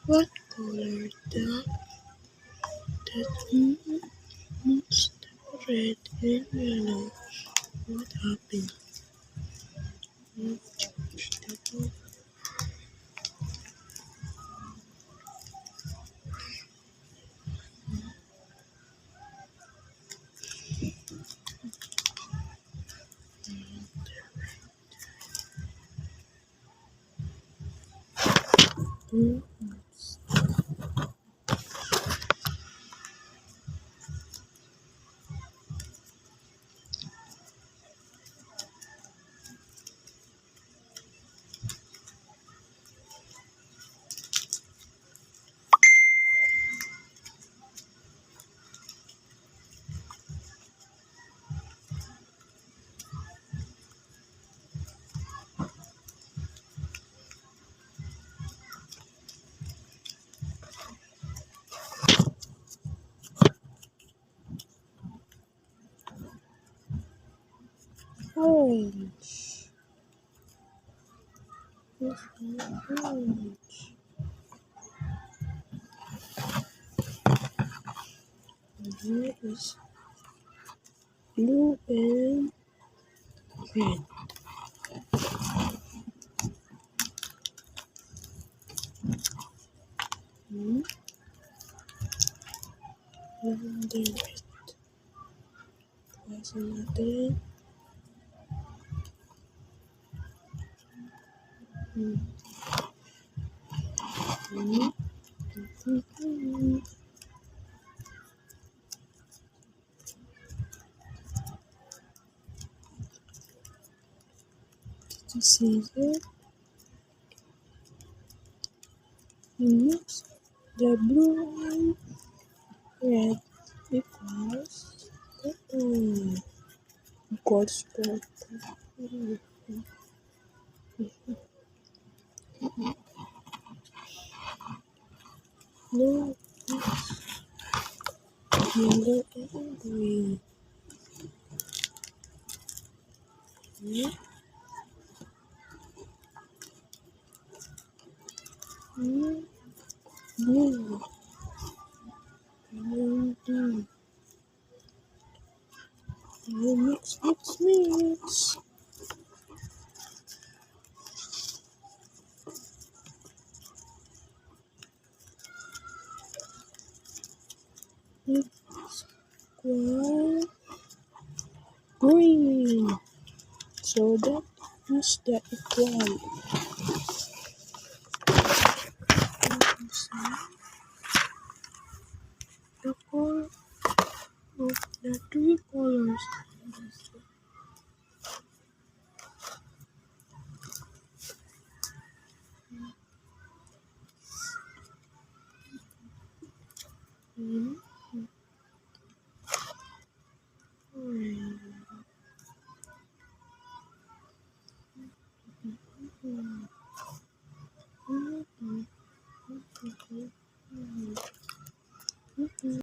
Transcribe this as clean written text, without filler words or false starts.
What color that meets the red and yellow? What happened? You changed the color. Mm. Orange. This one orange. And here is blue and red. Mm. And the red. There's another. Mm. Mm. Mm. Did you see that? You mix the blue and red equals equals purple. No, yellow and green. Yeah. Mm. Blue and green. You mix, mix, mix. Equal green. So that is the equal. The color of the three colors. Mm. Orange.